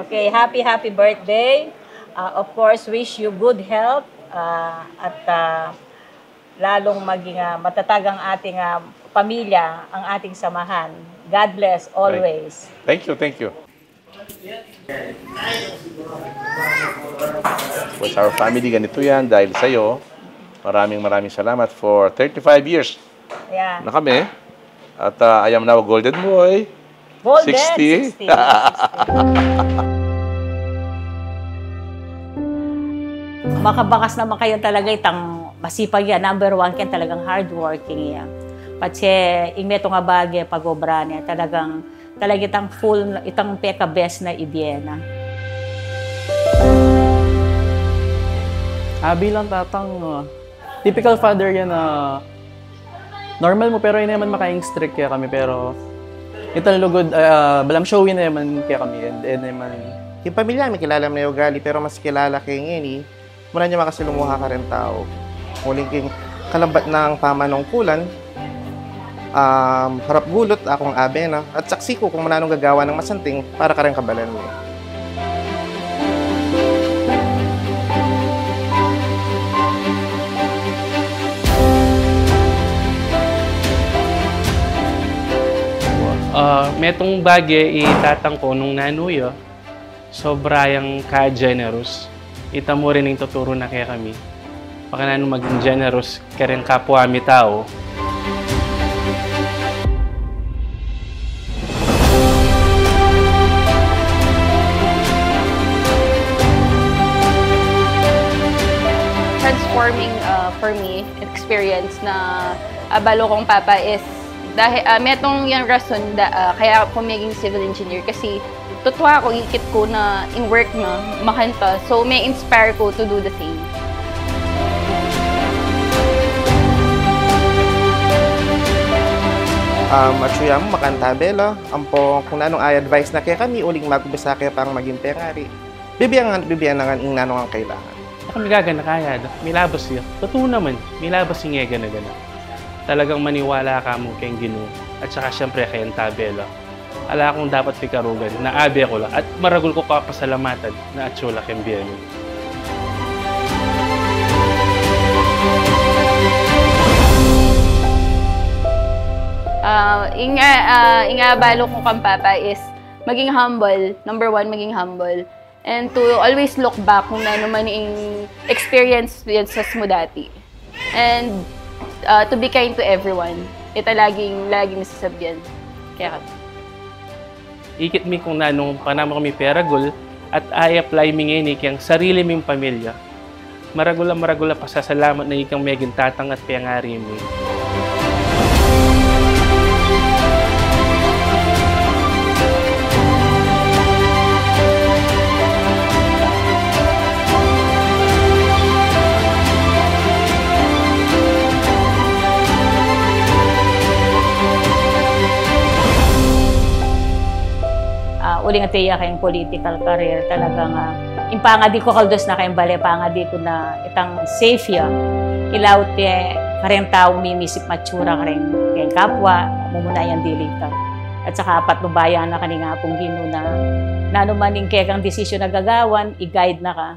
Okay, happy birthday. Of course, wish you good health at lalong maging matatag ang ating pamilya, ang ating samahan. God bless always. Thank you, thank you. With our family, ganito yan dahil sa'yo. Maraming salamat for 35 years Yeah. na kami. At I am now a golden boy. Golden, 60. 60. Makabakas naman kayo talaga itang masipag yan. Number one kayo talagang hardworking yan. Patse, ingmeto nga bagay pag-obra niya. Talagang itang full, itang peka best na idyena. Bilang tatang, typical father yan na normal mo pero hindi naman makaing strict kaya kami pero ital lugod, balam showy na naman kaya kami and naman. Yung pamilya namin kilala mo na yung ugali pero mas kilala kay ngini. Muna niya makasilumuha ka rin tao. Muling king kalambat ng pamanungkulan, harap gulot akong abe na at saksi ko kung mananong gagawa ng masanting para ka rin kabalan mo. Metong bagay itatang ko nung nanuyo, sobra yung ka-generous. Ita mo rin yung tuturo na kaya kami. Baka na maging generous ka rin kapwa mi tao. Transforming for me, experience na abalo kong papa is dahil metong yung rason kaya ako maging civil engineer kasi totoo ako, ikit ko na in work na makanta. So, may inspire ko to do the same. Atsuya mo makanta bela, ampo kung nanong ay advice na kaya kami uling magbisa kaya pang maging pengari. Bibiyangan ing nanong ang kailangan. Kami gagana kaya, may labas siya. Totoo naman, may labas yung gana-gana. Talagang maniwala ka mo kayong Ginoo at saka siyempre kayong tabela. Ala akong dapat pikarugan na abe ko lang at maragul ko kapasalamatan na atsula kayong biyano. Inga balo ko kang papa is maging humble. Number one, maging humble. And to always look back kung ano man yung experiences mo dati. And to be kind to everyone. Ito laging nasasabihan. Kaya ikit mi kung nanong panamo kami peragul at i-apply mi ngayon ikang sarili ming pamilya. Maragula pasasalamat na ikang megin tatang at piyangari mi. Uling at iya kayong political career talagang impangadi ko kaldos na kayong bale pangadi ko na itang safe ya ilaw te kareng tao mimisip matsura kareng kayong kapwa mumuna yan dilita at saka apat bayan na kaninga pong Ginoo na nanumaning kayang desisyon na gagawan i-guide na ka.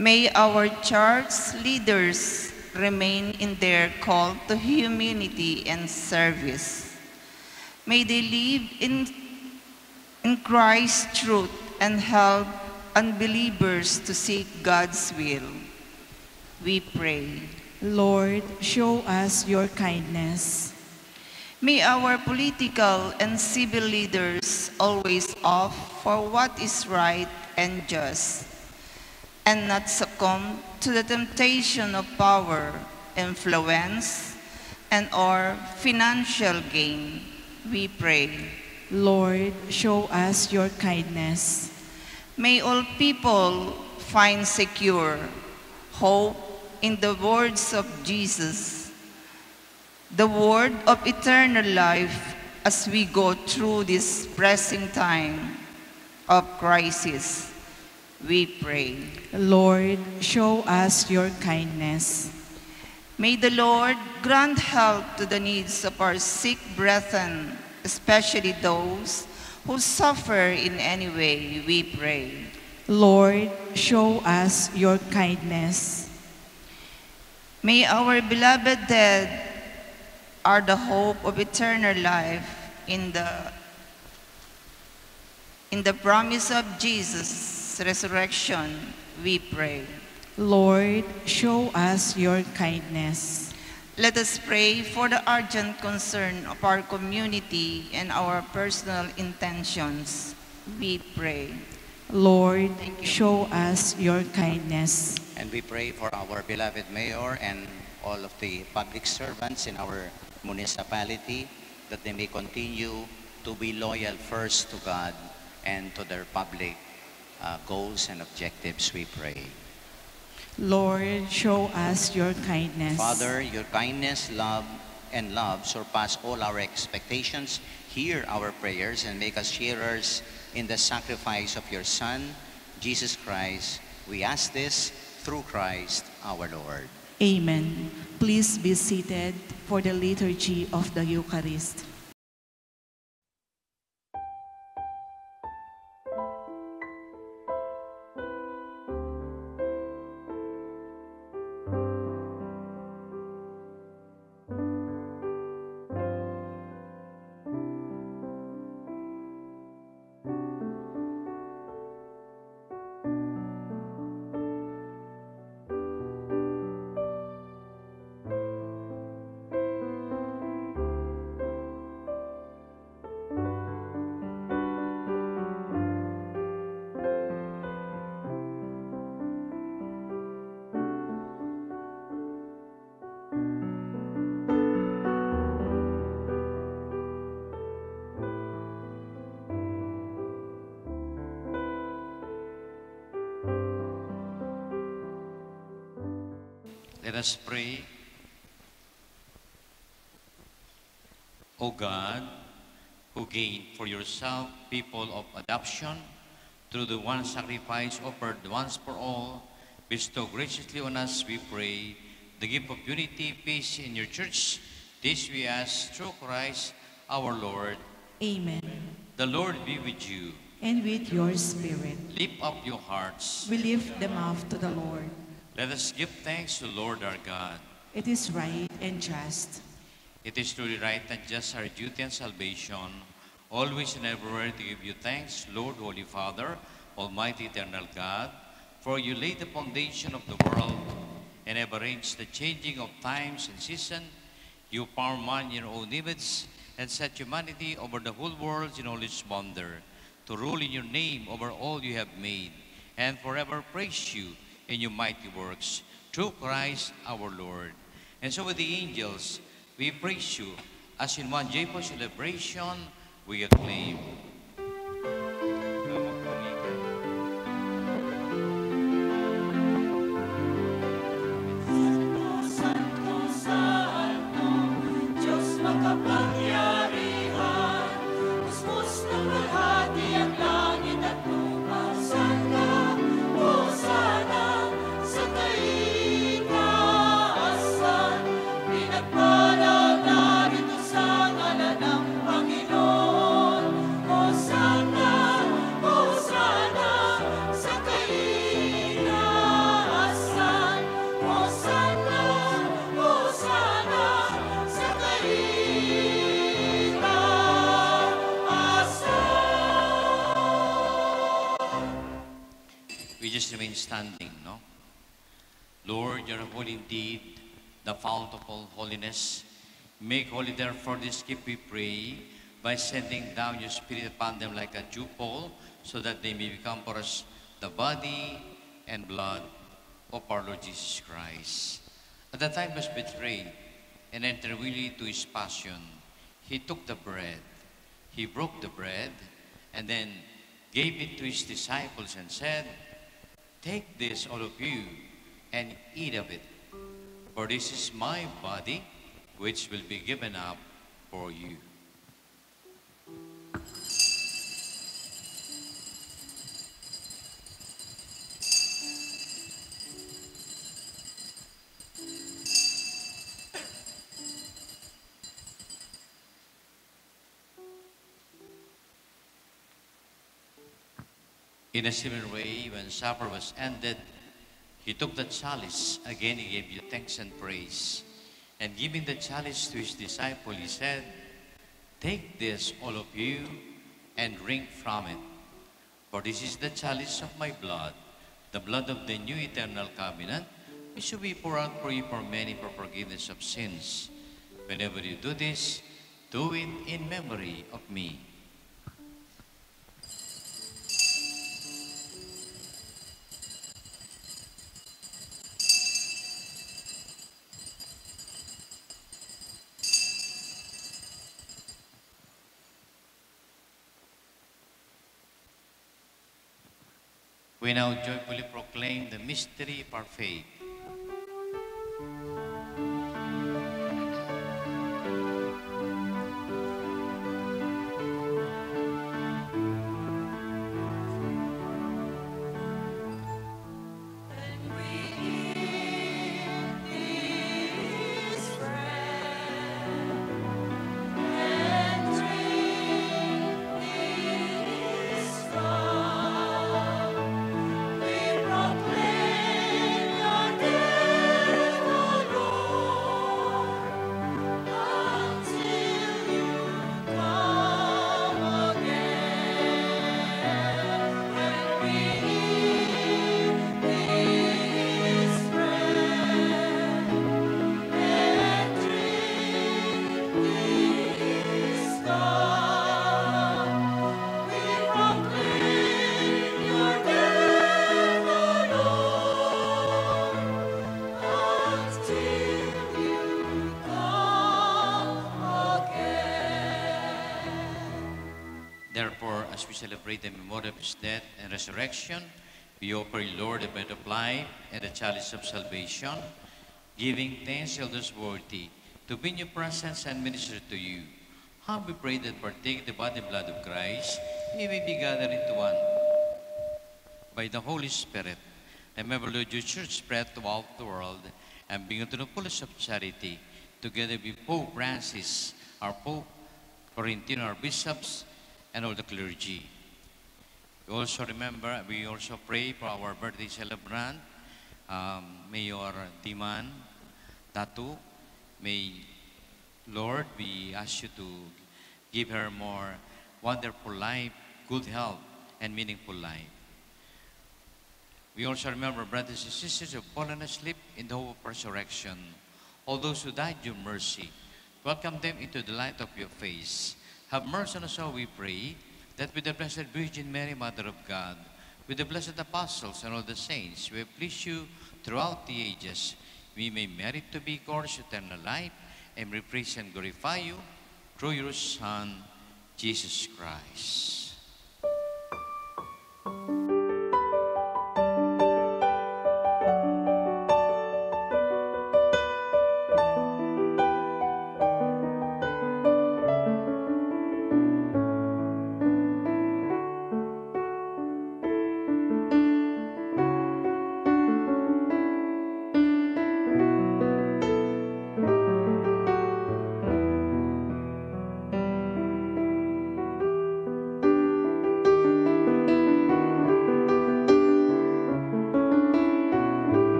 May our church leaders remain in their call to humility and service. May they live in Christ's truth and help unbelievers to seek God's will. We pray. Lord, show us your kindness. May our political and civil leaders always opt for what is right and just, and not succumb to the temptation of power, influence, and/or financial gain. We pray. Lord, show us your kindness. May all people find secure hope in the words of Jesus, the word of eternal life, as we go through this pressing time of crisis. We pray. Lord, show us your kindness. May the Lord grant help to the needs of our sick brethren, especially those who suffer in any way. We pray. Lord, show us your kindness. May our beloved dead are the hope of eternal life in the promise of Jesus' resurrection. We pray. Lord, show us your kindness. Let us pray for the urgent concern of our community and our personal intentions. We pray. Lord, show us your kindness. And we pray for our beloved mayor and all of the public servants in our municipality, that they may continue to be loyal first to God and to their public goals and objectives, we pray. Lord, show us your kindness. Father, your kindness, love surpass all our expectations. Hear our prayers and make us sharers in the sacrifice of your Son, Jesus Christ. We ask this through Christ our Lord. Amen. Please be seated for the liturgy of the Eucharist. Let us pray. O God, who gained for yourself people of adoption through the one sacrifice offered once for all, bestow graciously on us, we pray, the gift of unity, peace in your church. This we ask through Christ our Lord. Amen. The Lord be with you. And with your spirit. Lift up your hearts. We lift them up to the Lord. Let us give thanks to the Lord our God. It is right and just. It is truly right and just our duty and salvation, always and everywhere to give you thanks, Lord, Holy Father, Almighty Eternal God, for you laid the foundation of the world and have arranged the changing of times and seasons. You formed man in your own image and set humanity over the whole world in all its wonder, to rule in your name over all you have made, and forever praise you in your mighty works, through Christ our Lord. And so with the angels, we praise you, as in one joyful celebration, we acclaim. Pinagpala narito sa ngalan ng Panginoon. just remain standing, no? Lord, you're holy indeed, the fount of all holiness. Make holy therefore this gift, we pray, by sending down your Spirit upon them like a dewfall, so that they may become for us the body and blood of our Lord Jesus Christ. At the time he was betrayed and entered willingly to his passion, he took the bread, he broke the bread, and then gave it to his disciples and said, "Take this, all of you, and eat of it, for this is my body, which will be given up for you." In a similar way, when supper was ended, he took the chalice. Again, he gave you thanks and praise. And giving the chalice to his disciple, he said, "Take this, all of you, and drink from it. For this is the chalice of my blood, the blood of the new eternal covenant, which shall be poured out for you for many for forgiveness of sins. Whenever you do this, do it in memory of me." We now joyfully proclaim the mystery of our faith. Therefore, as we celebrate the memorial of his death and resurrection, we offer you, Lord, the bread of life and the chalice of salvation, giving thanks to those worthy to be in your presence and minister to you. How we pray that partake the body and blood of Christ, we may be gathered into one by the Holy Spirit. Remember, Lord, your church spread throughout the world, and bring unto the fullness of charity, together with Pope Francis, our Pope, Florentino, our bishops, and all the clergy. We also pray for our birthday celebrant, Mayor Diman Tatu. May, Lord, we ask you to give her more wonderful life, good health, and meaningful life. We also remember brothers and sisters who have fallen asleep in the hope of resurrection. All those who died, your mercy. Welcome them into the light of your face. Have mercy on us all, we pray, that with the Blessed Virgin Mary, Mother of God, with the blessed apostles and all the saints, we please you throughout the ages, we may merit to be yours eternal life, and we praise and glorify you through your Son, Jesus Christ.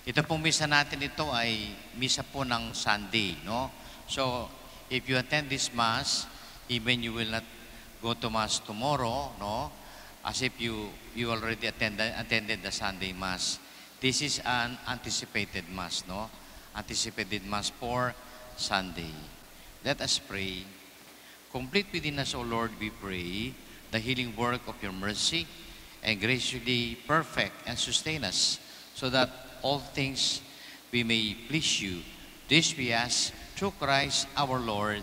Ito pong misa natin ito ay misa po ng Sunday, no? So, if you attend this Mass, even you will not go to Mass tomorrow, no? As if you already attended the Sunday Mass. This is an anticipated Mass, no? Anticipated Mass for Sunday. Let us pray. Complete within us, O Lord, we pray, the healing work of your mercy, and graciously perfect and sustain us, so that all things we may please you. This we ask through Christ our Lord.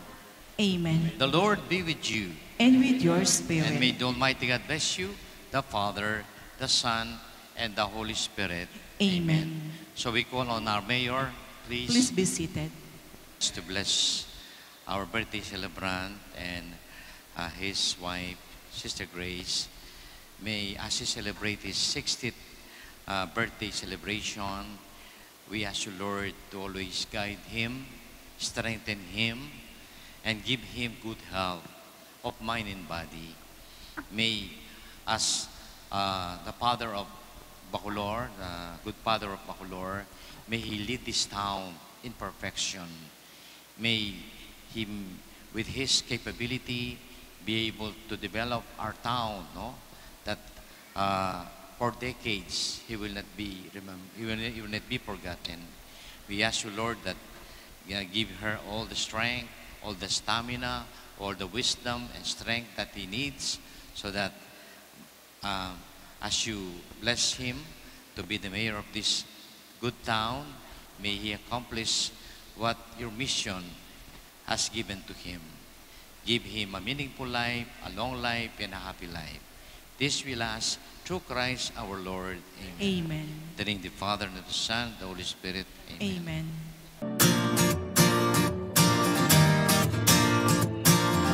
Amen. The Lord be with you. And with your spirit. And may the Almighty God bless you, the Father, the Son, and the Holy Spirit. Amen. So we call on our mayor, Please please, be seated. to bless our birthday celebrant and his wife, Sister Grace. May, as he celebrate his 60th birthday celebration, we ask you, Lord, to always guide him, strengthen him, and give him good health of mind and body. May, as the father of Bacolor, the good father of Bacolor, may he lead this town in perfection. May him, with his capability, be able to develop our town, no? That for decades he will not be he will not be forgotten. We ask you, Lord, that give her all the strength, all the stamina, all the wisdom and strength that he needs, so that as you bless him to be the mayor of this good town, may he accomplish what your mission has given to him. Give him a meaningful life, a long life, and a happy life. This will ask through Christ our Lord. Amen. Amen. In the name of the Father, and of the Son, and the Holy Spirit. Amen. Amen.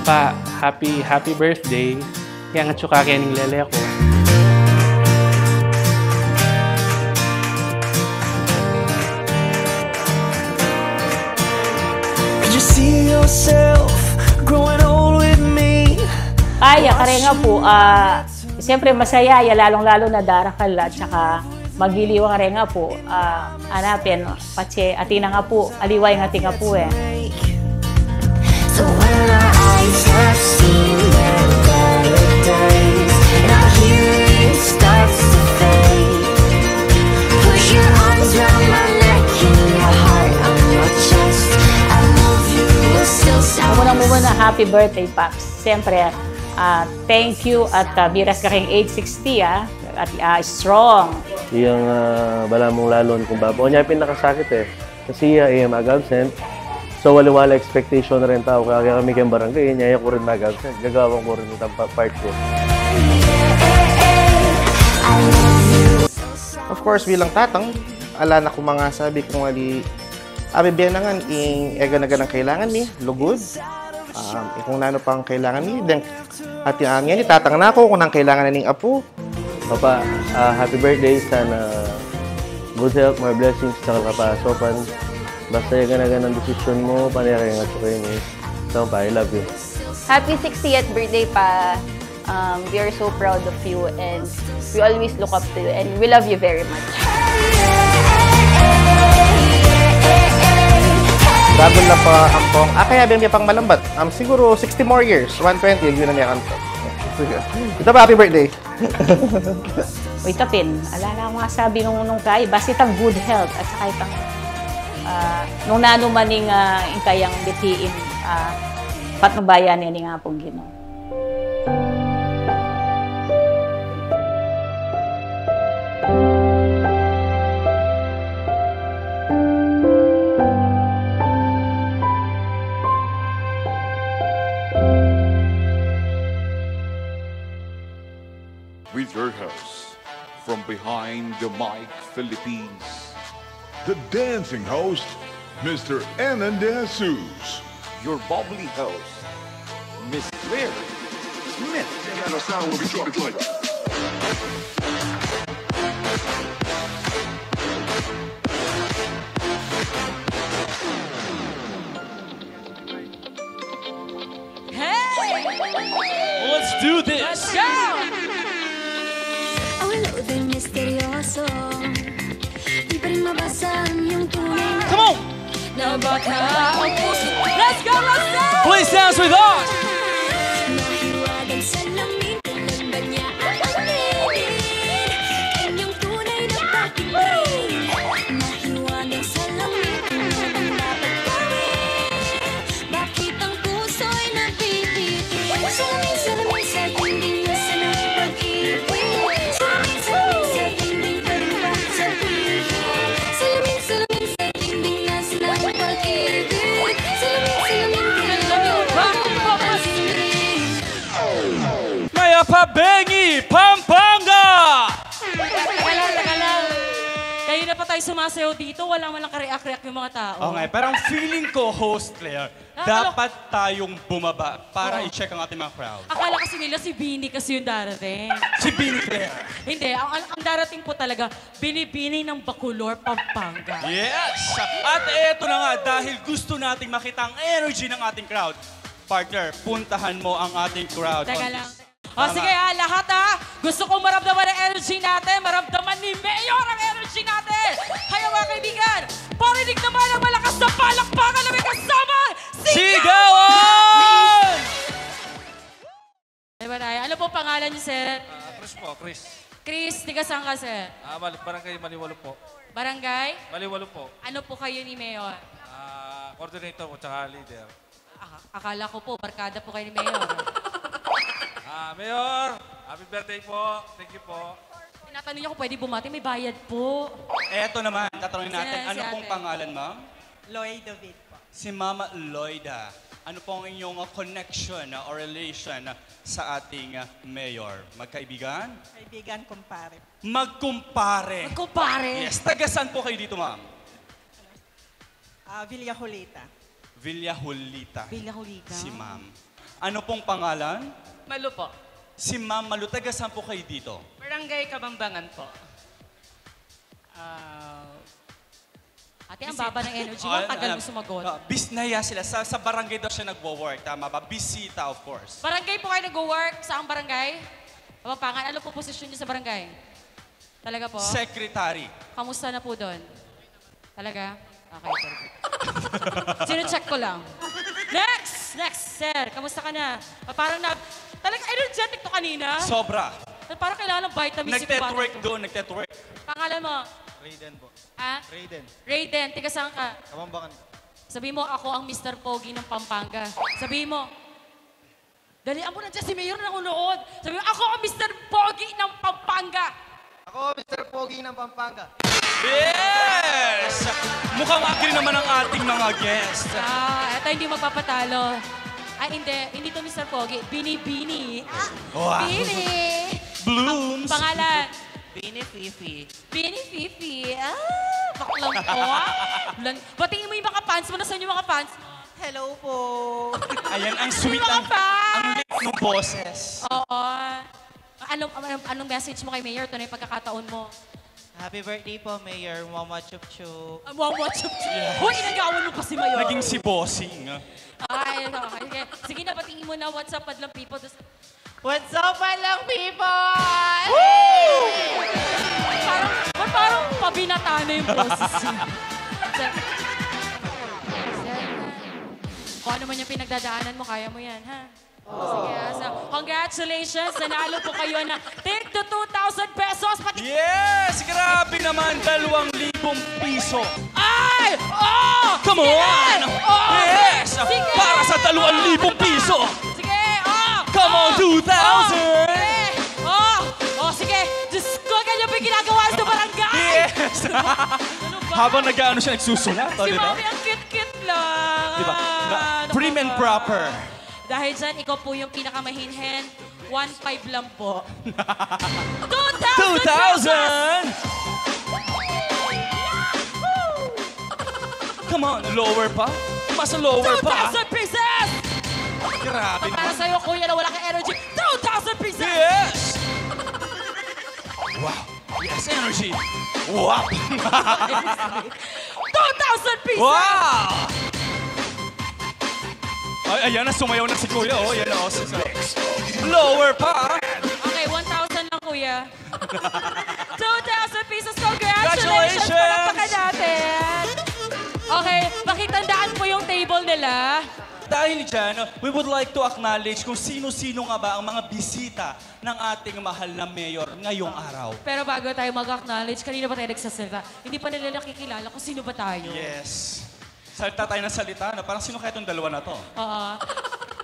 Pa, happy birthday. Kaya nga tsuka kaya ning lele ko. Could you see yourself growing old with me? Kaya, karenga po, siyempre masaya, lalong-lalo na darakal at saka magiliw ang karenga po, anapin, patse, atina nga po, aliway nga tinga po eh. So when our eyes have seen their better days, and our hearing starts to fade, put your arms around my neck and your heart on your chest. I love you will still sound. Muna, happy birthday, Pax. Siyempre, thank you at biras ka kayong age 60 at strong. Iyang balamong lalon kung babo. Kanya pinakasakit eh. Kasi mag-absent. So wala expectation na rin tao. Kaya kami kayong barangay, niya ko rin mag-absent. Gagawang ko rin itang part ko. Of course, bilang tatang, ala na ko mga sabi kong ali, biyanangan, ega-naga ng kailangan ni, lugod. Kung nano pang kailangan ni, then at yung ni tatang na ako kung nang kailangan na ning apo. Papa, happy birthday. Sana good health, more blessings sa kakapasopan. Basta yung ganagan ng desisyon mo, panayari nga ito kayo ni. So, pa, I love you. Happy 60th birthday, Pa. We are so proud of you and we always look up to you and we love you very much. Bago na pa ang pong, kaya biyan pang malambat. Siguro 60 more years, 120, yun na niya kanto. Ito pa, happy birthday. Uy, Kapin, alala ko nga sabi nung kay, basta itang good health at saka itang nung nanumaning kayang bitiin patnubayan yan nga pong Ginoo. With your host, from behind the mic, Philippines, the dancing host, Mr. Enan De Jesus. Your bubbly host, Miss Mary Smith. And our sound will be short and light. Let's do this! Let's go! Ang loob ay misteryoso, di pa rin mabasa na baka ang puso. Let's go, Rosel! Please dance with us! Mahiwagang salamin, kailan ba niya aaminin? Kanyang tunay na pag-ibig. Mahiwagang salamin, ano bang dapat gawin? Bakit ang puso'y napipitin? Salamin sa dingding na sa ng pag-ibig. Salamin sa dingding pa rin ba sa piling? Salamin sa dingding na sa ng pag-ibig. Maya Pabengi, Pampanga! Teka lang. Kayo na pa tayo sumasayaw dito, wala man lang ka-react yung mga tao. Okay, parang feeling ko, host Claire, dapat tayong bumaba para i-check ang ating mga crowd. Akala kasi nila si Bini kasi yung darating. Si Bini Claire. Hindi, ang darating po talaga, Bini-Bini ng Bacolor, Pampanga. Yes! At eto na nga, dahil gusto nating makita ang energy ng ating crowd. Partner, puntahan mo ang ating crowd. Teka lang. O sige lahat gusto kong maramdaman ang energy natin, maramdaman ni Mayor ang energy natin. Kaya mga kaibigan, parinig naman ang malakas na palakpakan na may kasama, Sigawan! Diba tayo? Ano po pangalan niyo, sir? Chris po, Chris. Chris, tiga saan ka, sir? Barangay Maliwalo po. Barangay? Maliwalo po. Ano po kayo ni Mayor? Coordinator po, tsaka leader. Akala ko po, barkada po kayo ni Mayor. Mayor, happy birthday po. Thank you po. Tinatanong niyo kung pwede bumati, may bayad po. Eto naman, tatanungin natin, Si ano pong ate. pangalan, ma'am? Lloyd David po. Si Mama Lloyda. Ano pong inyong connection or relation sa ating mayor? Magkaibigan? Kaibigan, kumpare. Magkumpare. Magkumpare? Yes. Taga saan po kayo dito, ma'am? Villa Julita. Villa Julita. Villa Julita. Si ma'am. Ano pong pangalan? Malu po. Si Ma'am Malu. Taga saan po kayo dito? Barangay Kabambangan po. Ate, ang baba ng energy mo, ang tagal mo sumagot. Bisnaya sila. Sa barangay daw siya nagwo-work. Tama ba? Bisita, of course. Barangay po kayo nag-work? Saang barangay? Papangan, ano po posisyon niyo sa barangay? Talaga po? Secretary. Kamusta na po doon? Talaga? Okay, perfect. Sino-check ko lang. Next, sir. Kamusta ka na? Parang talagang energetic to kanina. Sobra. Parang kailangan ng vitamins. Nagtetwork doon, nagtetwork. Pangalan mo? Raiden po. Ha? Raiden. Raiden, tiga saan ka? Kabambangan. Sabi mo, ako ang Mr. Pogi ng Pampanga. Sabi mo, dalian mo na dyan si Mayor na nanonood. Sabi mo, ako ang Mr. Pogi ng Pampanga. Ako, Mr. Pogi ng Pampanga. Yes! Mukhang agree naman ang ating mga guests. Eto hindi mapapatalo. Ay, hindi to Mr. Pogi. Bini-Bini. Wow. Bini! Blooms. Pangalan? Bini Fifi. Bini-Fifi. Baklang po. Batiin mo yung mga fans mo. Nasaan yung mga fans? Hello po. Ayan, ang sweet, Yung mga fans! ang liit ng boses. Oo. Anong message mo kay Mayor? Ito na yung pagkakataon mo. Happy birthday po, Mayor. Mama Chup Chup. Mama Chup Chup. Hoy, inagawan mo pa si Mayor. Naging si Bossing. Ay, okay. Sige na, batiin mo na. What's up, Padlang people? What's up, Padlang people? Woo! Parang pabinata na yung boses. Kung ano man yung pinagdadaanan mo, kaya mo yan, ha? Sige, congratulations! Nanalo po kayo na take to 2,000 pesos. Yes! Grabe naman, 2,000 piso. Ay! Oh! Come on! Oh! Yes! Sige! Para sa 2,000 piso! Sige! Oh! Come on, 2,000! Oh! Sige! Diyos ko, ganyan ba yung ginagawa sa barangay? Yes! Habang nag-ano siya, nagsusulat. Si Mami, ang cute-cute lang. Diba? Prim and proper. Dahil dyan, ikaw po yung pinakamahinhen. 1,500 lang po. 2,000! 2,000! Come on, lower pa? Mas lower pa? 2,000 pieces! Grabe Para sa'yo, kuya, na wala kang energy. 2,000 pieces! Yes! Wow! Yes, energy! Wow! 2,000 pieces! Wow! Ay, ayan na, sumayaw na si Kuya. Oh, ayan na. Oh, lower pa. Okay, 1,000 lang, kuya. 2,000 pieces. Congratulations! Palakpakan natin! Okay, pakita pala. Dahil dyan, we would like to acknowledge kung sino-sino nga ba ang mga bisita ng ating mahal na mayor ngayong araw. Pero bago tayo mag-acknowledge, kanina ba tayo nagsasalita? Hindi pa nila nakikilala kung sino ba tayo. Yes. Salita tayo ng salita, no? Parang sino kaya itong dalawa na to?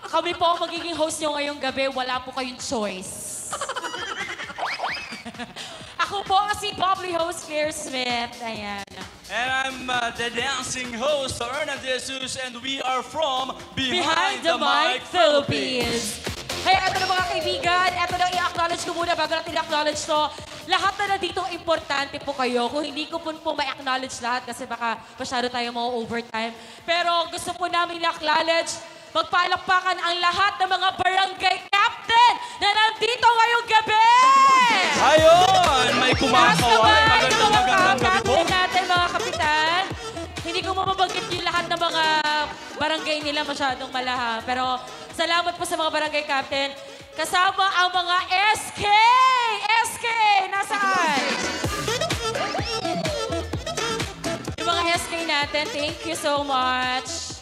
Kami po ang magiging host nyo ngayong gabi. Wala po kayong choice. Ako po si bubbly host, Claire Smith. Ayan. And I'm the dancing host, Hernan De Jesus, and we are from Behind the Mic Philippines. Kaya eto na mga kaibigan, eto na i-acknowledge ko muna bago natin i-acknowledge to. Lahat na dito importante po kayo. Kung hindi ko po ma-acknowledge lahat kasi baka masyado tayo ma-overtime. Pero gusto po namin i-acknowledge, magpalakpakan ang lahat ng mga barangay captain na nandito ngayong gabi! Ayun! May kumakaway. Magandang gabi po. Natin mga kapitan. Hindi ko mababanggit yung lahat ng mga barangay nila masyadong malaha. Pero salamat po sa mga barangay captain. Kasama ang mga SK! SK! Nasaan? Yung mga SK natin, thank you so much.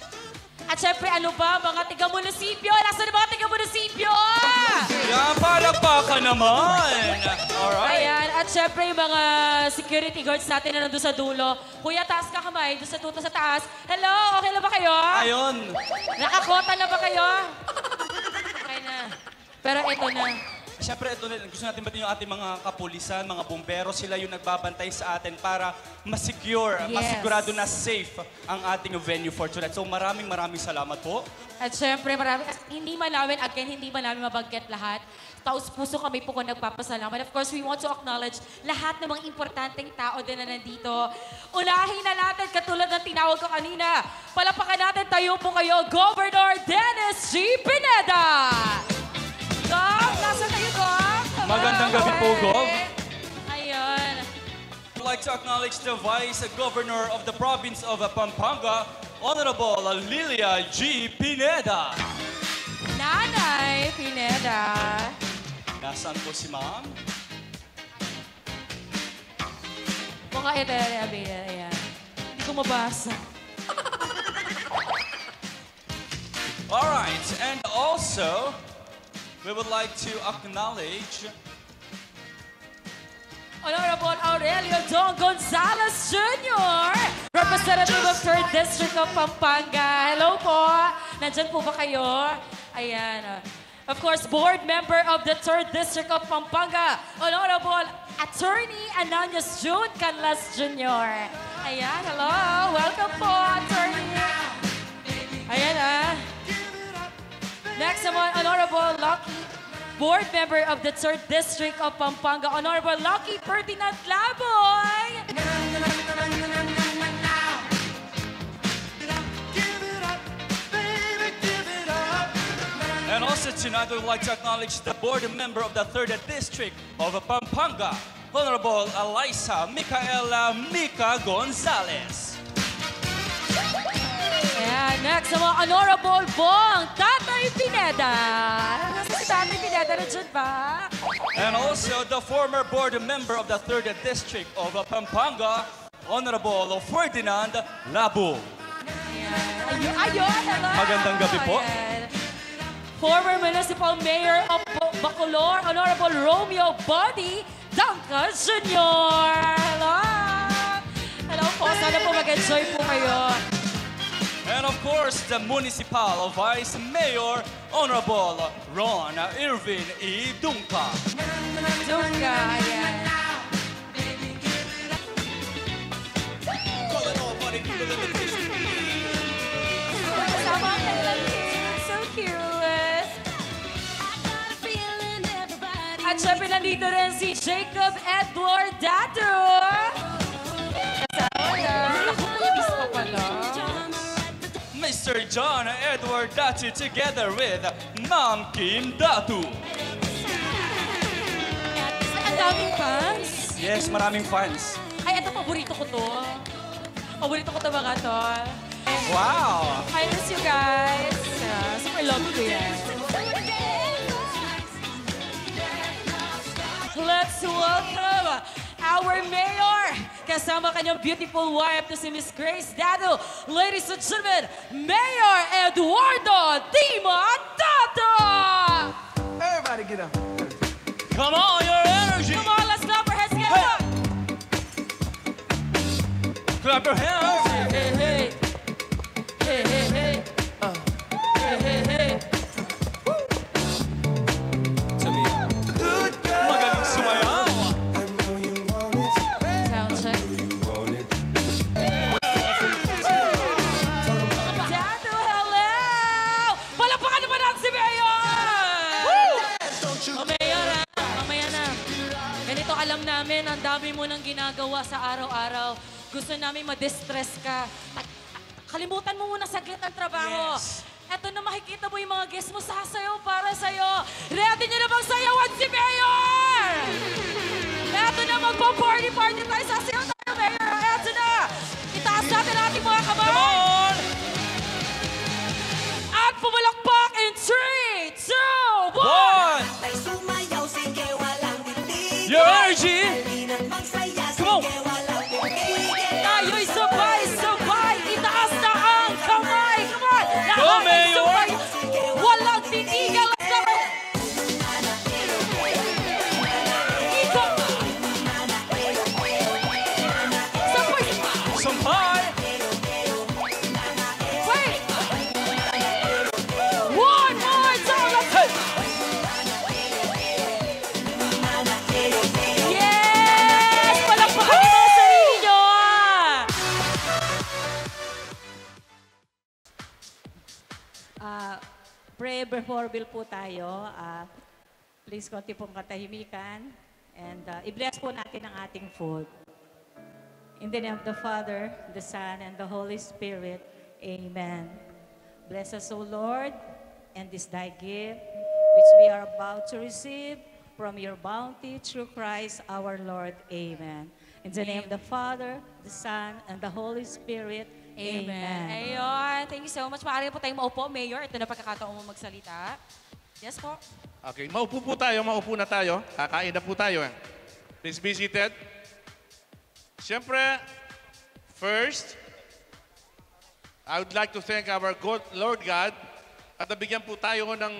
At syempre, ano ba, mga tiga-munisipyo? Nasaan ang mga tiga-munisipyo? Yan, palakpakan naman! Alright. Ayan, at syempre yung mga security guards natin na nandun sa dulo. Kuya, taas ka kamay, doon sa tuto sa taas. Hello, okay na ba kayo? Ayun. Nakakota na ba kayo? Okay na. Pero ito na. Siyempre, ito, gusto natin batiin yung ating mga kapulisan, mga bumbero. Sila yung nagbabantay sa atin para masecure, masigurado na safe ang ating venue for tonight. So maraming salamat po. At syempre, hindi man namin mabagket lahat. Taos-puso kami po kung nagpapasalamat. Of course, we want to acknowledge lahat ng mga importanteng tao din na nandito. Unahin na natin, katulad ng tinawag ko kanina. Palapakan natin, tayo po kayo, Governor Dennis G. Pineda! Gov, nasa kayo, Gov? Magandang gabi po, Gov. Ayun. I'd like to acknowledge the Vice Governor of the Province of Pampanga, Honorable Lilia G. Pineda. Nanay Pineda. Nasaan po si Ma'am? Mga ayan. Hindi ko mabasa. Alright, and also, we would like to acknowledge Honorable Aurelio Don Gonzales Jr., Representative of 3rd District of Pampanga. Hello po. Nandyan po ba kayo? Ayan. Of course, board member of the 3rd District of Pampanga, Honorable Attorney Ananias June Canlas Jr. Ayan, hello. Welcome po, Attorney. Ayan Next naman, Honorable Lucky, board member of the 3rd District of Pampanga, Honorable Lucky Ferdinand Laboy. And also tonight, we would like to acknowledge the board member of the 3rd District of Pampanga, Honorable Eliza Micaela Mica Gonzalez. Ayan, next naman, Honorable Bong Tatay Pineda. Nasa si Tatay Pineda na dyan ba? And also the former board member of the 3rd District of Pampanga, Honorable Ferdinand Labo. Ayun, hello. Magandang gabi po. Ayan. Former Municipal Mayor of Bacolor, Honorable Romeo Buddy Danca Jr. Hello. Hello po, sana po mag-enjoy po kayo. And of course, the Municipal Vice Mayor, Honorable Ron Irvin E. Dunca. Dunca, ayan. Kasama ang kanilang kids. So cute. At syempre nandito rin si Jacob Edward Dado. Kasama yan. Ako, ibis ko pala. Mr. John Edward Datu together with Ma'am Kim Datu. Ang daming fans. Yes, maraming fans. Ay, ito, paborito ko to. Paborito ko to mga to. And Wow! I miss you guys. Super love ko yan. Let's welcome our mayor. kasama kanyang beautiful wife na si Miss Grace Dado. Ladies and gentlemen, Mayor Eduardo Dimadata! Everybody get up. Come on, your energy! Come on, let's clap our hands together! Clap your hands! Hey, hey, hey! Hey, hey, hey! Hey, hey, hey! Magaling sumayaw! Sound check. Dado, hello! Palapakan naman natin si Mayor! O Mayor, mamaya na. Ganito alam namin, ang dami mo nang ginagawa sa araw-araw. Gusto namin ma-distress ka. Kalimutan mo muna saglit ang trabaho. Yes. Eto na makikita mo yung mga guests mo sasayaw para sa'yo. Ready nyo na bang sayawan si Mayor? Eto na, magpa-party-party tayo. Sasayaw tayo, Mayor. Eto na. Itaas natin ating mga kamay. Come on! At pumalakpak in 3, 2, 1! Your energy! Come on! Tayo'y sabay-sabay. Itaas na ang kamay. Come on! Go, Mayor! Walang titigal. Sampay! Wait! One more time! Let's Yes! Palakpakan niyo ang sarili niyo! Pray before bill po tayo. Please, konti pong katahimikan. And i-bless po natin ang ating food. In the name of the Father, the Son, and the Holy Spirit. Amen. Bless us, O Lord, and this thy gift, which we are about to receive from your bounty through Christ our Lord. Amen. In the name of the Father, the Son, and the Holy Spirit. Amen. Ayun. Thank you so much. Maaari po tayong maupo, Mayor. Ito na pagkakataon mo magsalita. Yes po. Okay, maupo po tayo, maupo na tayo. Kakain na po tayo. Please be seated. Siyempre, first, I would like to thank our Lord God at nabigyan po tayo ng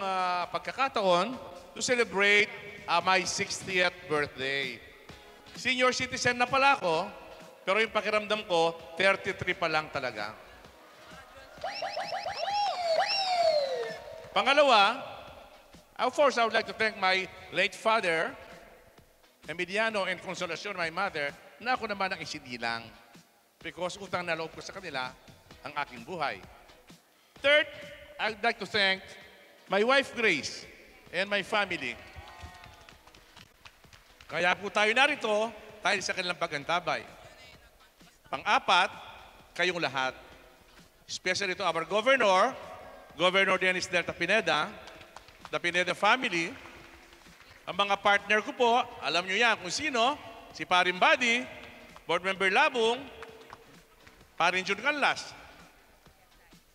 pagkakataon to celebrate my 60th birthday. Senior citizen na pala ako, pero yung pakiramdam ko, 33 pa lang talaga. Pangalawa, of course, I would like to thank my late father, Emiliano and Consolacion, my mother, na ako naman ang isinilang because utang na loob ko sa kanila ang aking buhay. Third, I would like to thank my wife, Grace, and my family. Kaya po tayo narito dahil sa kanilang pagantabay. Pang-apat, kayong lahat. Especially to our Governor, Governor Dennis Delta Pineda, the Pineda family, ang mga partner ko po, alam nyo yan kung sino, si Paring Buddy, Board Member Labong, Paring Jun Canlas.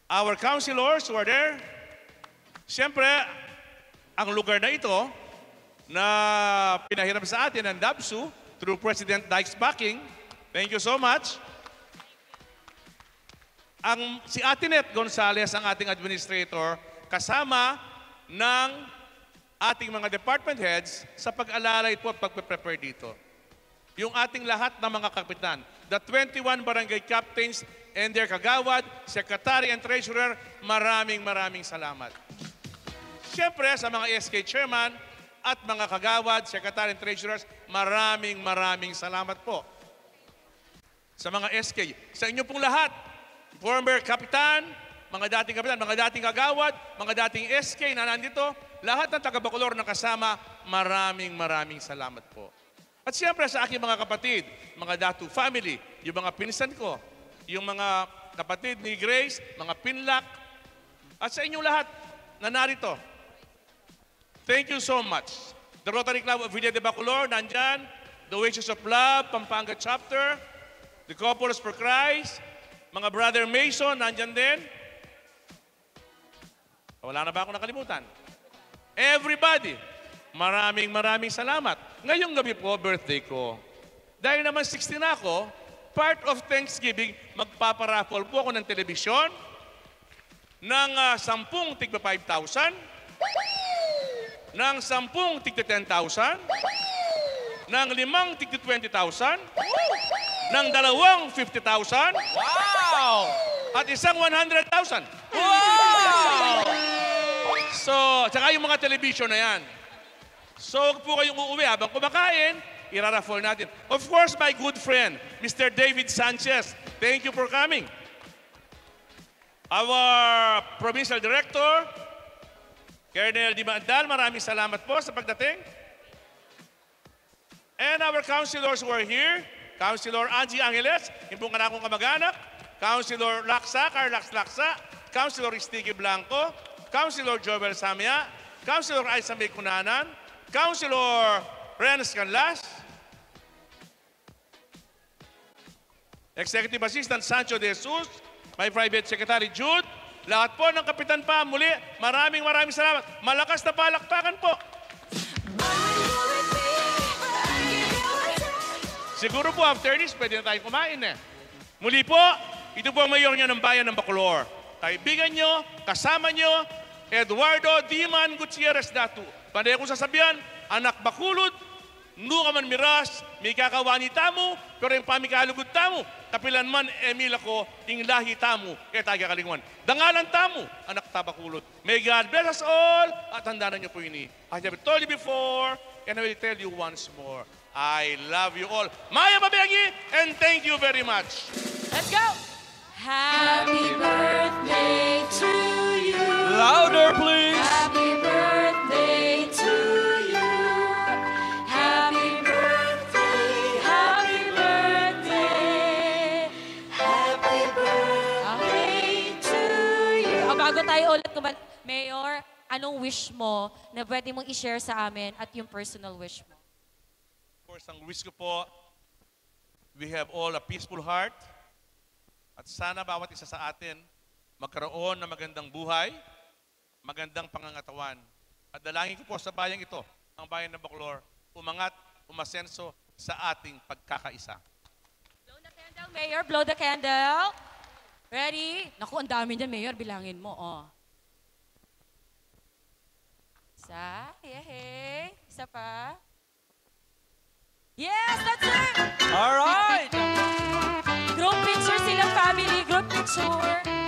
Our councilors who are there, siyempre, ang lugar na ito, na pinahiram sa atin ng DABSU through President Dykes backing, thank you so much. Si Atinet Gonzales, ang ating administrator, kasama ng ating mga department heads sa pag-alalay po at pag-prepare dito. Yung ating lahat ng mga kapitan, the 21 barangay captains and their kagawad, secretary and treasurer, maraming salamat. Siyempre, sa mga SK chairman at mga kagawad, secretary and treasurers, maraming salamat po. Sa mga SK, sa inyo pong lahat, former kapitan, mga dating kagawad, mga dating SK na nandito, lahat ng taga-Bacolor na kasama, maraming salamat po. At siyempre sa aking mga kapatid, mga Datu family, yung mga pinsan ko, yung mga kapatid ni Grace, mga pinlak, at sa inyong lahat na narito. Thank you so much. The Rotary Club of Villa de Bacolor, nandyan. The Wages of Love, Pampanga Chapter. The Couples for Christ. Mga Brother Mason, nandyan din. Wala na ba ako nakalimutan? Everybody, maraming salamat. Ngayong gabi po, birthday ko. Dahil naman 60 na ako, part of Thanksgiving, magpaparaffle po ako ng telebisyon ng 10 tigpa 5,000, ng 10 tigpa 10,000, ng 5 tigpa 20,000, ng 2 50,000, Wow! at isang 100,000. Wow! So, tsaka yung mga television na yan. So, huwag po kayong uuwi habang kumakain, iraraffle natin. Of course, my good friend, Mr. David Sanchez, thank you for coming. Our Provincial Director, Colonel Dimandal, maraming salamat po sa pagdating. And our councilors who are here, Councilor Angie Angeles, yung pong kanakong kamag-anak, Councilor Laksa, Carlax Laksa, Councilor Sticky Blanco, Councilor Joel Samia, Councilor Aisa May Kunanan, Councilor Renz Canlas, Executive Assistant Sancho De Jesus, my Private Secretary Jude, lahat po ng Kapitan Pa, muli, maraming salamat. Malakas na palakpakan po. Siguro po after this, pwede na tayong kumain eh. Muli po, ito po ang mayor niya ng bayan ng Bacolor. Kaibigan nyo, kasama nyo, Eduardo Diman Gutierrez Datu. Panay kong sasabihan, anak Bakulod, nuka man miras, may kakawani tamo, pero yung pamikalugod tamo, kapilan man Emil ako, ting lahi tamo, taga kalingwan. Dangalan tamo, anak Tabakulod. May God bless us all, at handaan niyo po ini. I have told you before, and I will tell you once more, I love you all. Maya Babengi, and thank you very much. Let's go! Happy birthday to you. Louder, please. Happy birthday to you. Happy birthday, happy birthday, happy birthday to you. Bago tayo ulit kumain, Mayor, anong wish mo na pwede mong i-share sa amin at yung personal wish mo? Of course, ang wish ko po, we have all a peaceful heart. At sana bawat isa sa atin magkaroon ng magandang buhay, magandang pangangatawan. At dalangin ko po sa bayang ito, ang bayan ng Bacolor, umangat, umasenso sa ating pagkakaisa. Blow the candle, Mayor. Blow the candle. Ready? Naku, ang dami dyan, Mayor. Bilangin mo, oh. Isa. Yehey. Isa pa. Yes, that's it! All right! Group picture silang family. Group picture.